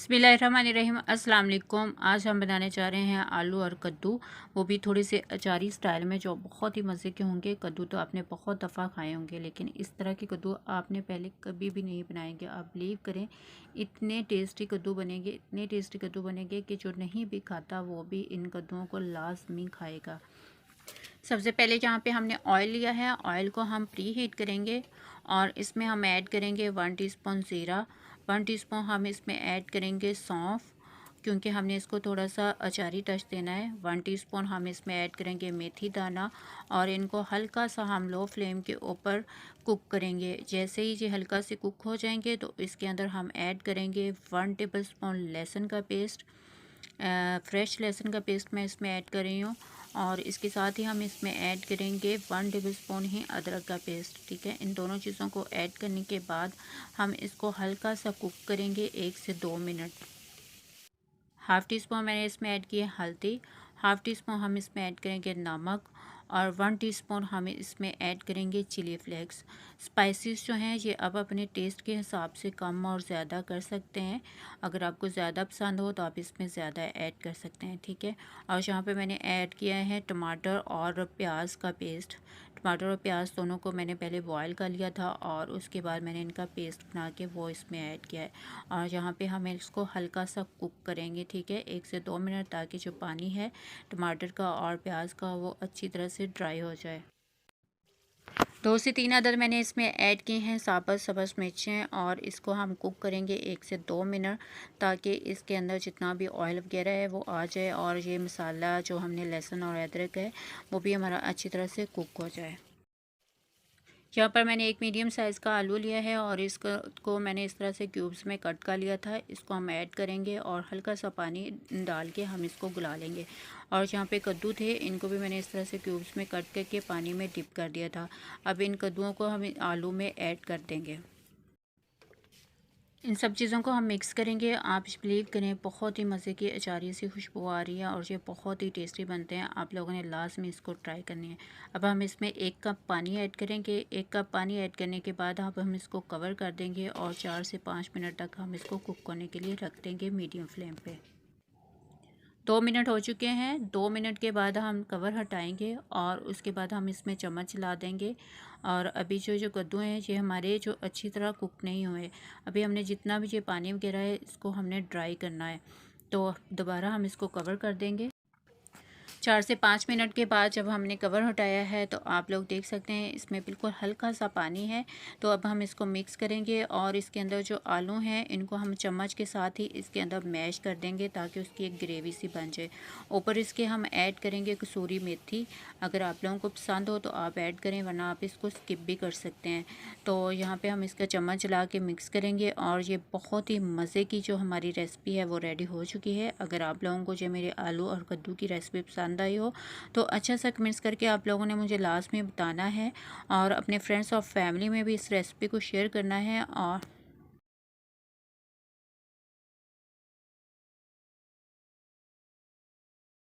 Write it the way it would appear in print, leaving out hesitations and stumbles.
बिस्मिल्लाहिर्रहमानिर्रहीम। अस्सलाम वालेकुम। आज हम बनाने जा रहे हैं आलू और कद्दू, वो भी थोड़ी से अचारी स्टाइल में, जो बहुत ही मज़े के होंगे। कद्दू तो आपने बहुत दफ़ा खाए होंगे, लेकिन इस तरह के कद्दू आपने पहले कभी भी नहीं बनाएंगे। आप बिलीव करें, इतने टेस्टी कद्दू बनेंगे, इतने टेस्टी कद्दू बनेंगे कि जो नहीं भी खाता वो भी इन कद्दुओं को लाजमी खाएगा। सबसे पहले यहाँ पे हमने ऑयल लिया है, ऑयल को हम प्री हीट करेंगे और इसमें हम ऐड करेंगे 1 टीस्पून ज़ीरा, 1 टीस्पून हम इसमें ऐड करेंगे सौंफ, क्योंकि हमने इसको थोड़ा सा अचारी टच देना है। 1 टीस्पून हम इसमें ऐड करेंगे मेथी दाना और इनको हल्का सा हम लो फ्लेम के ऊपर कुक करेंगे। जैसे ही ये हल्का से कुक हो जाएंगे तो इसके अंदर हम ऐड करेंगे 1 टेबलस्पून लहसुन का पेस्ट, फ्रेश लहसुन का पेस्ट मैं इसमें ऐड कर रही हूँ। और इसके साथ ही हम इसमें ऐड करेंगे 1 टेबलस्पून ही अदरक का पेस्ट। ठीक है, इन दोनों चीज़ों को ऐड करने के बाद हम इसको हल्का सा कुक करेंगे 1 से 2 मिनट। हाफ़ टी स्पून मैंने इसमें ऐड की है हल्दी, हाफ़ टी स्पून हम इसमें ऐड करेंगे नमक और 1 टीस्पून हम इसमें ऐड करेंगे चिली फ्लेक्स। स्पाइसेस जो हैं ये अब अपने टेस्ट के हिसाब से कम और ज़्यादा कर सकते हैं। अगर आपको ज़्यादा पसंद हो तो आप इसमें ज़्यादा ऐड कर सकते हैं। ठीक है, और यहाँ पे मैंने ऐड किया है टमाटर और प्याज का पेस्ट। टमाटर और प्याज दोनों को मैंने पहले बॉयल कर लिया था और उसके बाद मैंने इनका पेस्ट बना के वो इसमें ऐड किया है। और यहाँ पे हम इसको हल्का सा कुक करेंगे। ठीक है, 1 से 2 मिनट, ताकि जो पानी है टमाटर का और प्याज का वो अच्छी तरह से ड्राई हो जाए। 2 से 3 अदद मैंने इसमें ऐड किए हैं साबुत सब्ज़ मिर्चें और इसको हम कुक करेंगे 1 से 2 मिनट, ताकि इसके अंदर जितना भी ऑयल वगैरह है वो आ जाए और ये मसाला जो हमने लहसुन और अदरक है वो भी हमारा अच्छी तरह से कुक हो जाए। यहाँ पर मैंने एक मीडियम साइज़ का आलू लिया है और इसको मैंने इस तरह से क्यूब्स में कट कर लिया था। इसको हम ऐड करेंगे और हल्का सा पानी डाल के हम इसको गला लेंगे। और यहाँ पे कद्दू थे, इनको भी मैंने इस तरह से क्यूब्स में कट करके पानी में डिप कर दिया था। अब इन कद्दुओं को हम आलू में ऐड कर देंगे। इन सब चीज़ों को हम मिक्स करेंगे। आप बिलीव करें, बहुत ही मज़े की अचारी सी खुशबू आ रही है और ये बहुत ही टेस्टी बनते हैं। आप लोगों ने लाजमी इसको ट्राई करनी है। अब हम इसमें 1 कप पानी ऐड करेंगे। 1 कप पानी ऐड करने के बाद अब हम इसको कवर कर देंगे और 4 से 5 मिनट तक हम इसको कुक करने के लिए रख देंगे मीडियम फ्लेम पे। 2 मिनट हो चुके हैं। 2 मिनट के बाद हम कवर हटाएंगे और उसके बाद हम इसमें चम्मच ला देंगे। और अभी जो कद्दू हैं ये हमारे जो अच्छी तरह कुक नहीं हुए। अभी हमने जितना भी ये पानी वगैरह है इसको हमने ड्राई करना है। तो दोबारा हम इसको कवर कर देंगे। 4 से 5 मिनट के बाद जब हमने कवर हटाया है तो आप लोग देख सकते हैं इसमें बिल्कुल हल्का सा पानी है। तो अब हम इसको मिक्स करेंगे और इसके अंदर जो आलू हैं इनको हम चम्मच के साथ ही इसके अंदर मैश कर देंगे, ताकि उसकी एक ग्रेवी सी बन जाए। ऊपर इसके हम ऐड करेंगे कसूरी मेथी। अगर आप लोगों को पसंद हो तो आप ऐड करें, वरना आप इसको स्किप भी कर सकते हैं। तो यहाँ पर हम इसका चम्मच ला के मिक्स करेंगे और ये बहुत ही मज़े की जो हमारी रेसिपी है वो रेडी हो चुकी है। अगर आप लोगों को जो मेरे आलू और कद्दू की रेसिपी पसंद आई हो तो अच्छा सा कमेंट्स करके आप लोगों ने मुझे लास्ट में बताना है और अपने फ्रेंड्स और फैमिली में भी इस रेसिपी को शेयर करना है। और